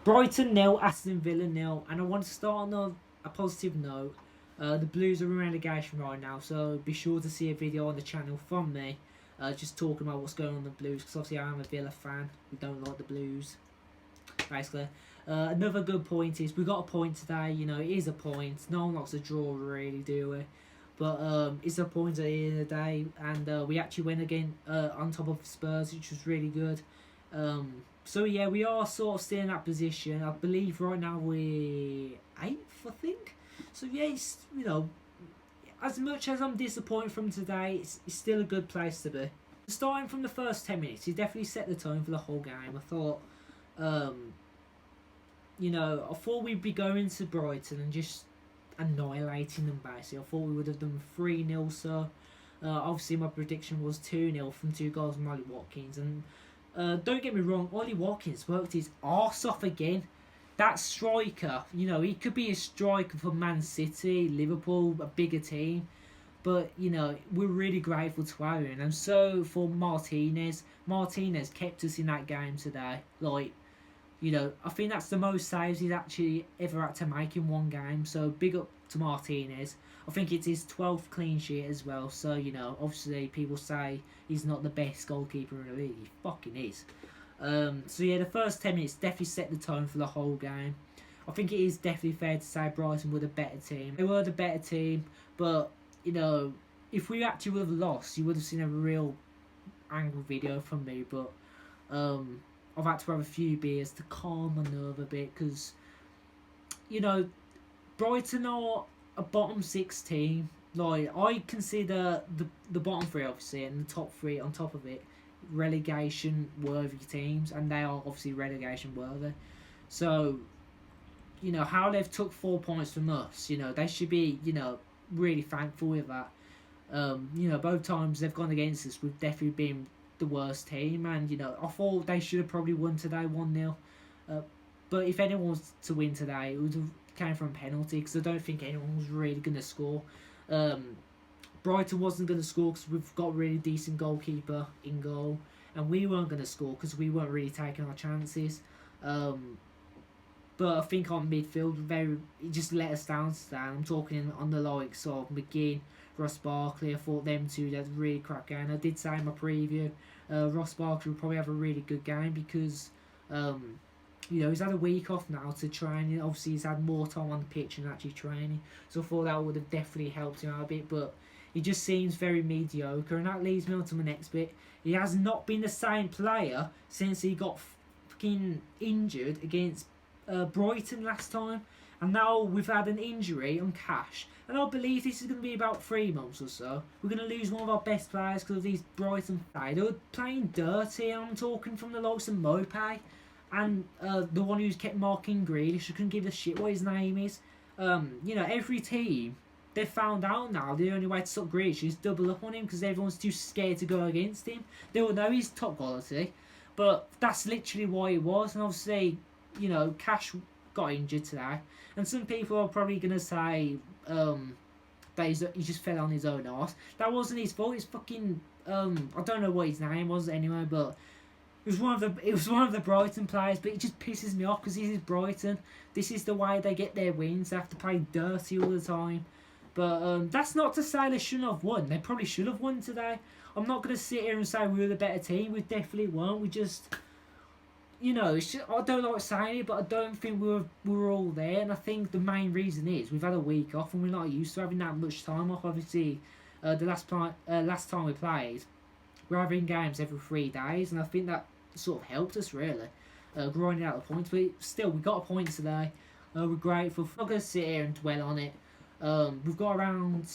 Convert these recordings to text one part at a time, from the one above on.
Brighton nil, Aston Villa nil, and I want to start on a positive note. The Blues are in relegation right now, so be sure to see a video on the channel from me, just talking about what's going on with the Blues. Because obviously I am a Villa fan. We don't like the Blues, basically. Another good point is we got a point today. You know, it is a point. No one likes a draw, really, do we? But it's a point at the end of the day, and we actually went again on top of Spurs, which was really good. So yeah, we are sort of still in that position. I believe right now we're eighth, I think. So yeah, it's, you know, as much as I'm disappointed from today, it's still a good place to be. Starting from the first 10 minutes, he definitely set the tone for the whole game. I thought, um, I thought we'd be going to Brighton and just annihilating them basically. I thought we would have done 3-0, so obviously my prediction was 2-0 from 2 goals from Ollie Watkins. And don't get me wrong, Ollie Watkins worked his arse off again. That striker, he could be a striker for Man City, Liverpool, a bigger team. But, we're really grateful to Aaron. And so for Martinez kept us in that game today. Like, I think that's the most saves he's actually ever had to make in one game. So big up to Martinez. I think it's his 12th clean sheet as well. So, obviously people say he's not the best goalkeeper in the league. He fucking is. So yeah, the first 10 minutes definitely set the tone for the whole game. I think it is definitely fair to say Brighton were the better team. They were the better team, but, if we actually would have lost, you would have seen a real angry video from me. But, I've had to have a few beers to calm my nerve a bit because, Brighton are a bottom six team. Like, I consider the bottom three, obviously, and the top three on top of it relegation worthy teams, and they are obviously relegation worthy. So, how they've took 4 points from us, they should be, really thankful with that. Both times they've gone against us, we've definitely been the worst team, and I thought they should have probably won today 1-0. But if anyone was to win today, it would have came from a penalty because I don't think anyone was really going to score. Brighton wasn't going to score because we've got a really decent goalkeeper in goal, and we weren't going to score because we weren't really taking our chances. But I think on midfield, it just let us down today. I'm talking on the likes of McGinn, Ross Barkley. I thought them two did a really crap game. I did say in my preview, Ross Barkley will probably have a really good game because, he's had a week off now to train. Obviously, he's had more time on the pitch and actually training. So I thought that would have definitely helped him out a bit. But he just seems very mediocre, and that leads me on to my next bit. He has not been the same player since he got fucking injured against Brighton last time, and now we've had an injury on Cash, and I believe this is going to be about 3 months or so. We're going to lose one of our best players because of these Brighton players. They were playing dirty, and I'm talking from the likes of Mopay and the one who's kept marking Grealish. I couldn't give a shit what his name is. Every team, they've found out now the only way to stop Grealish is double up on him because everyone's too scared to go against him. They all know he's top quality, but that's literally why it was. And obviously, Cash got injured today, and some people are probably going to say that he just fell on his own arse. That wasn't his fault. It's fucking I don't know what his name was anyway, but it was one of the Brighton players. But it just pisses me off because this is Brighton. This is the way they get their wins. They have to play dirty all the time. But that's not to say they shouldn't have won. They probably should have won today. I'm not going to sit here and say we were the better team. We definitely weren't. We just, it's just, I don't like saying it, but I don't think we were all there. And I think the main reason is we've had a week off and we're not used to having that much time off. Obviously, the last time we played, we're having games every 3 days, and I think that sort of helped us really, grinding out the points. But still, we got a point today. We're grateful. I'm not going to sit here and dwell on it. We've got around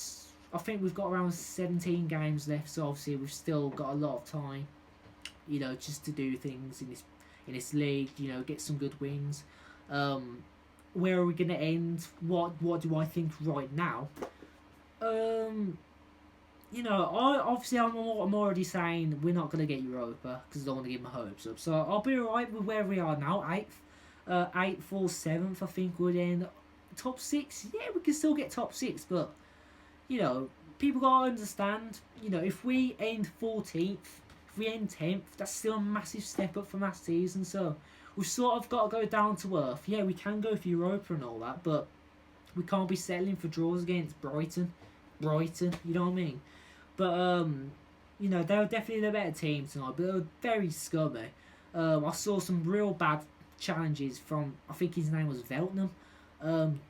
17 games left, so obviously we've still got a lot of time, just to do things in this league, get some good wins. Where are we going to end? What do I think right now? I'm already saying we're not going to get Europa because I don't want to get my hopes up. So I'll be alright with where we are now, 8th or 7th. I think we'd end top 6. Yeah, we can still get top 6, but people gotta understand. If we end 14th, if we end 10th, that's still a massive step up from last season. So we've sort of got to go down to earth. Yeah, we can go for Europa and all that, but we can't be settling for draws against Brighton. You know what I mean? But you know, they were definitely the better team tonight, but they were very scummy. I saw some real bad challenges from, I think his name was Veltnam.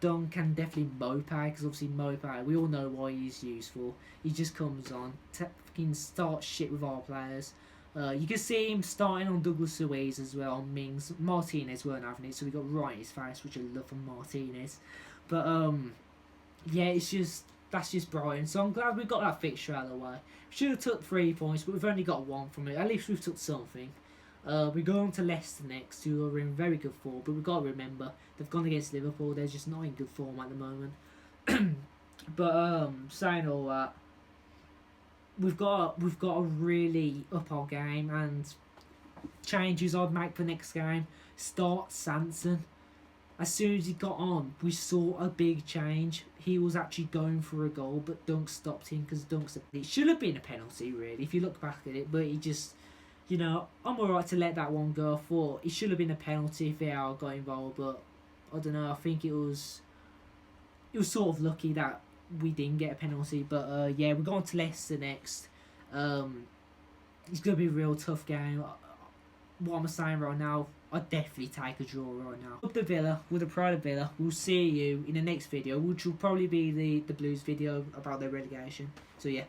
Dunk and definitely Mopay, because obviously Mopay, we all know why he's useful. He just comes on, fucking starts shit with our players. You can see him starting on Douglas Luiz as well, on Mings. Martinez weren't having it, so we got right in his face, which I love from Martinez. But yeah, that's just Brighton. So I'm glad we got that fixture out of the way. We should have took 3 points, but we've only got 1 from it. At least we've took something. We go on to Leicester next, who are in very good form, but we've got to remember they've gone against Liverpool. They're just not in good form at the moment. But saying all that, we've got to really up our game, and changes I'd make for next game. Start Sanson. As soon as he got on, we saw a big change. He was actually going for a goal, but Dunk stopped him because it should have been a penalty, really, if you look back at it. But he just, you know, I'm alright to let that one go. I thought it should have been a penalty if VAR got involved, but I don't know. I think it was sort of lucky that we didn't get a penalty. But yeah, we're going to Leicester next. It's going to be a real tough game. What I'm saying right now, I'd definitely take a draw right now. Up the Villa, with the Pride of Villa. We'll see you in the next video, which will probably be the Blues video about their relegation. So yeah.